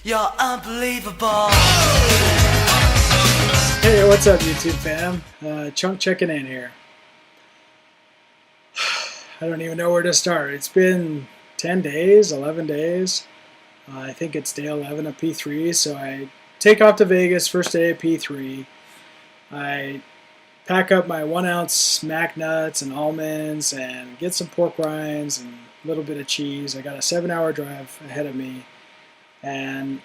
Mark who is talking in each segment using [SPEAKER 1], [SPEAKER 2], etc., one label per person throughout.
[SPEAKER 1] You're unbelievable.
[SPEAKER 2] Hey, what's up, YouTube fam? Chunk checking in here. I don't even know where to start. It's been 10 days, 11 days. I think it's day 11 of P3, so I take off to Vegas, first day of P3. I pack up my 1 ounce mac nuts and almonds and get some pork rinds and a little bit of cheese. I got a 7-hour drive ahead of me, and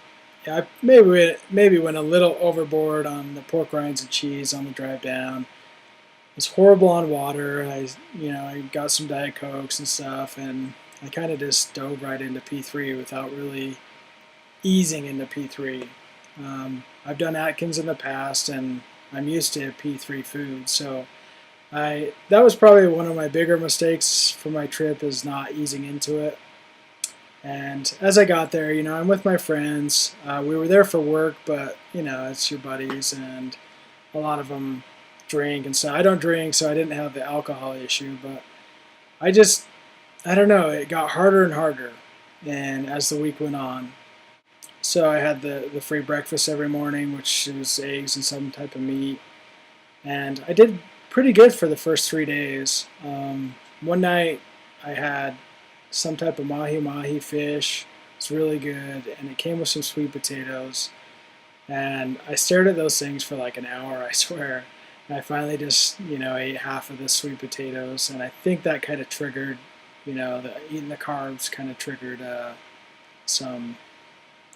[SPEAKER 2] I maybe went a little overboard on the pork rinds and cheese on the drive down. It was horrible on water. I got some Diet Cokes and stuff, and I kind of just dove right into P3 without really easing into P3. I've done Atkins in the past, and I'm used to P3 food, so that was probably one of my bigger mistakes for my trip, is not easing into it. And as I got there, I'm with my friends. We were there for work, but it's your buddies, and a lot of them drink, and so I don't drink, so I didn't have the alcohol issue. But I don't know, it got harder and harder, and as the week went on. So I had the free breakfast every morning, which was eggs and some type of meat, and I did pretty good for the first 3 days. One night I had some type of mahi-mahi fish. It's really good, and it came with some sweet potatoes. And I stared at those things for like an hour, I swear. And I finally just, ate half of the sweet potatoes, and I think that kind of triggered, eating the carbs kind of triggered some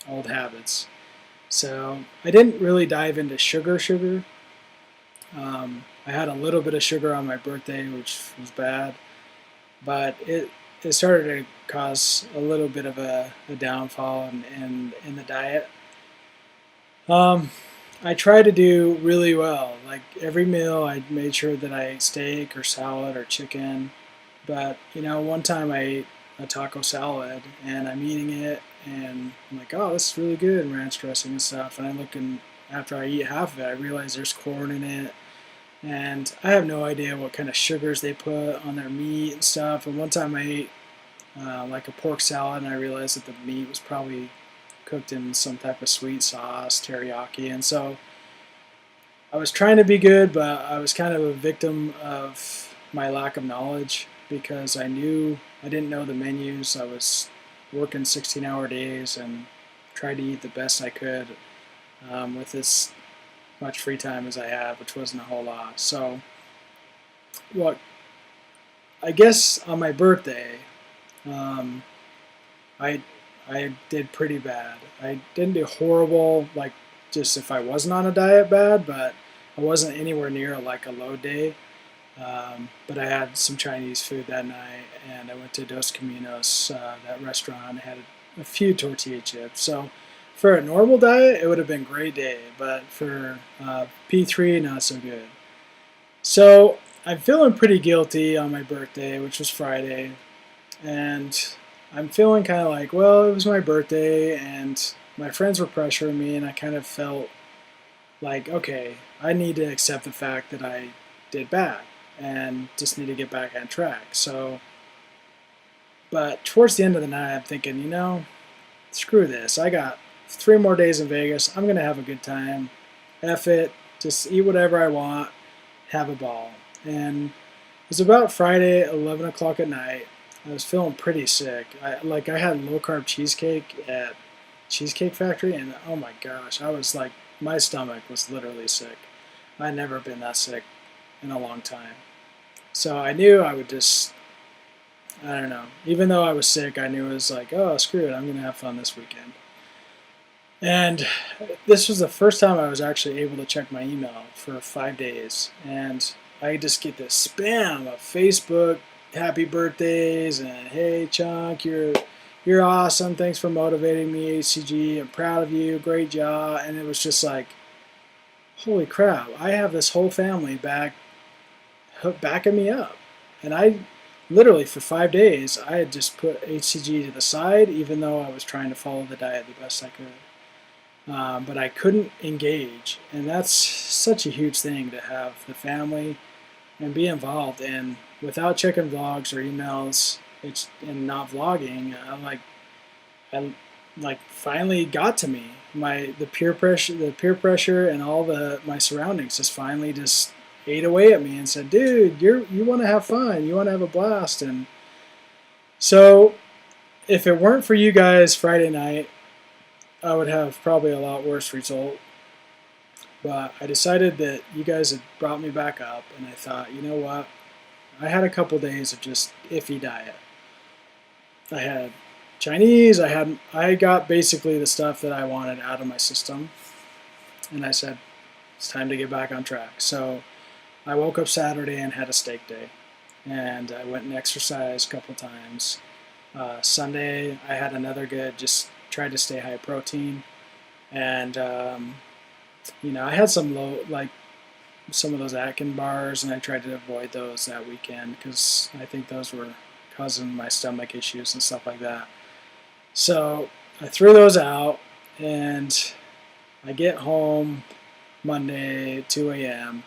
[SPEAKER 2] old habits. So I didn't really dive into sugar. I had a little bit of sugar on my birthday, which was bad, but it started to cause a little bit of a downfall in the diet. I tried to do really well. Like every meal, I made sure that I ate steak or salad or chicken. But one time I ate a taco salad, and I'm eating it, and I'm like, oh, this is really good, and ranch dressing and stuff. And I look, and after I eat half of it, I realize there's corn in it, and I have no idea what kind of sugars they put on their meat and stuff. And one time I ate like a pork salad, and I realized that the meat was probably cooked in some type of sweet sauce, teriyaki. And so I was trying to be good, but I was kind of a victim of my lack of knowledge, because I didn't know the menus. I was working 16-hour days and tried to eat the best I could with as much free time as I had, which wasn't a whole lot. So, what I guess on my birthday, I I did pretty bad. I didn't do horrible, like just if I wasn't on a diet bad, but I wasn't anywhere near like a low day. But I had some Chinese food that night, and I went to Dos Caminos, that restaurant, had a few tortilla chips. So for a normal diet, it would have been a great day, but for P3, not so good. So I'm feeling pretty guilty on my birthday, which was Friday, and I'm feeling kind of like, well, it was my birthday, and my friends were pressuring me, and I kind of felt like, okay, I need to accept the fact that I did bad and just need to get back on track. So, but towards the end of the night, I'm thinking, screw this. I got 3 more days in Vegas. I'm going to have a good time. F it. Just eat whatever I want. Have a ball. And it was about Friday, 11 o'clock at night. I was feeling pretty sick. I had low carb cheesecake at Cheesecake Factory, and oh my gosh, I was like, my stomach was literally sick. I'd never been that sick in a long time. So I knew I would just, I don't know. Even though I was sick, I knew it was like, oh, screw it, I'm going to have fun this weekend. And this was the first time I was actually able to check my email for 5 days. And I just get this spam of Facebook happy birthdays and hey Chunk, you're awesome. Thanks for motivating me, HCG. I'm proud of you. Great job. And it was just like, holy crap! I have this whole family backing me up. And I literally for 5 days I had just put HCG to the side, even though I was trying to follow the diet the best I could. But I couldn't engage, and that's such a huge thing to have the family and be involved. And without checking vlogs or emails, and not vlogging, I like finally got to me. The peer pressure, and all my surroundings just finally just ate away at me and said, "Dude, you want to have fun, you want to have a blast." And so, if it weren't for you guys Friday night, I would have probably a lot worse result. But I decided that you guys had brought me back up, and I thought, you know what? I had a couple days of just iffy diet. I had Chinese. I got basically the stuff that I wanted out of my system, and I said it's time to get back on track. So I woke up Saturday and had a steak day, and I went and exercised a couple times. Sunday I had another good, just tried to stay high protein, and I had some some of those Atkins bars, and I tried to avoid those that weekend because I think those were causing my stomach issues and stuff like that. So I threw those out, and I get home Monday 2 a.m.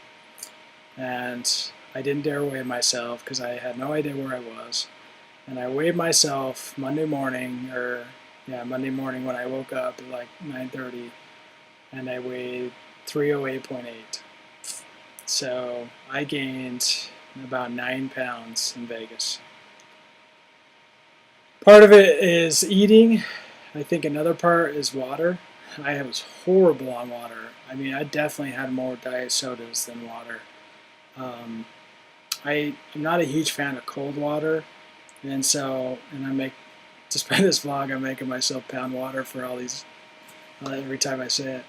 [SPEAKER 2] and I didn't dare weigh myself because I had no idea where I was. And I weighed myself Monday morning when I woke up at like 9:30, and I weighed 308.8. So I gained about 9 pounds in Vegas. Part of it is eating. I think another part is water. I was horrible on water. I mean, I definitely had more diet sodas than water. I'm not a huge fan of cold water, and I make, despite this vlog, I'm making myself pound water for all these, every time I say it.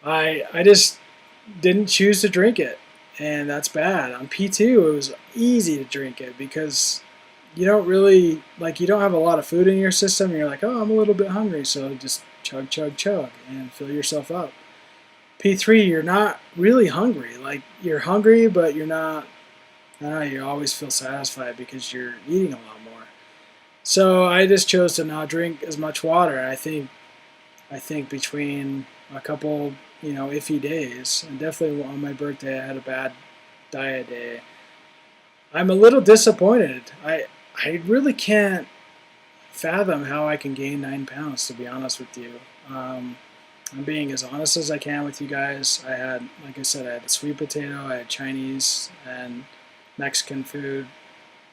[SPEAKER 2] I just didn't choose to drink it, and that's bad. On P2, it was easy to drink it because you don't have a lot of food in your system, and you're like, oh, I'm a little bit hungry, so just chug, chug, chug, and fill yourself up. P3, you're not really hungry. Like, you're hungry, but you're not, I don't know, you always feel satisfied because you're eating a lot more. So I just chose to not drink as much water. I think between a couple, iffy days, and definitely on my birthday, I had a bad diet day. I'm a little disappointed. I really can't fathom how I can gain 9 pounds, to be honest with you. I'm being as honest as I can with you guys. Like I said, I had a sweet potato, I had Chinese and Mexican food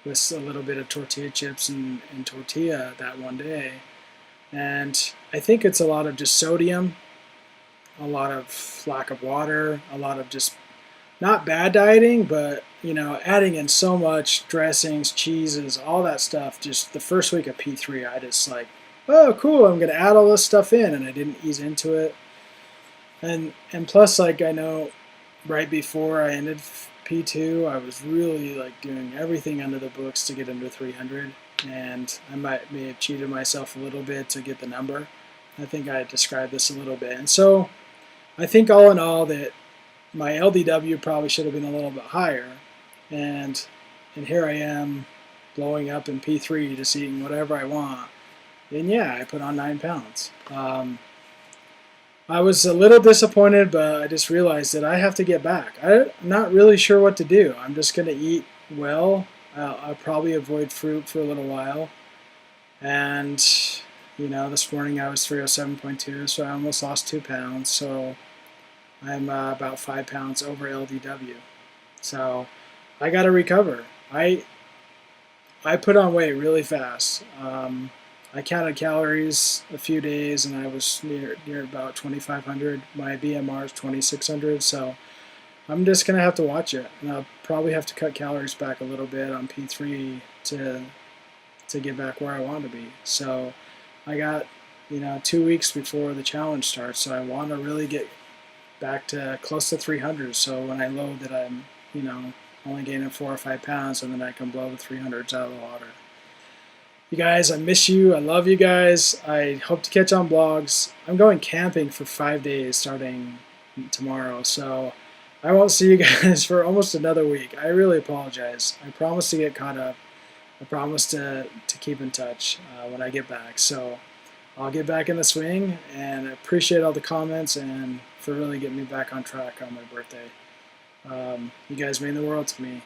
[SPEAKER 2] with a little bit of tortilla chips and tortilla that one day. And I think it's a lot of just sodium, a lot of lack of water, a lot of just not bad dieting, but adding in so much dressings, cheeses, all that stuff. Just the first week of P3, I just like, oh, cool, I'm gonna add all this stuff in, and I didn't ease into it. And plus, like, I know right before I ended P2, I was really like doing everything under the books to get under 300, and I may have cheated myself a little bit to get the number. I think I described this a little bit, and so I think all in all that my LDW probably should have been a little bit higher, and here I am blowing up in P3 just eating whatever I want. And yeah, I put on 9 pounds. I was a little disappointed, but I just realized that I have to get back. I'm not really sure what to do. I'm just going to eat well. I'll probably avoid fruit for a little while. And, this morning I was 307.2, so I almost lost 2 pounds. So I'm about 5 pounds over LDW. So I got to recover. I put on weight really fast. I counted calories a few days, and I was near about 2,500. My BMR is 2,600, so I'm just gonna have to watch it, and I'll probably have to cut calories back a little bit on P3 to get back where I want to be. So I got 2 weeks before the challenge starts, so I want to really get back to close to 300. So when I load that, I'm only gaining 4 or 5 pounds, and then I can blow the 300s out of the water. You guys, I miss you. I love you guys. I hope to catch on blogs. I'm going camping for 5 days starting tomorrow, so I won't see you guys for almost another week. I really apologize. I promise to get caught up. I promise to keep in touch when I get back. So I'll get back in the swing, and I appreciate all the comments and for really getting me back on track on my birthday. You guys mean the world to me.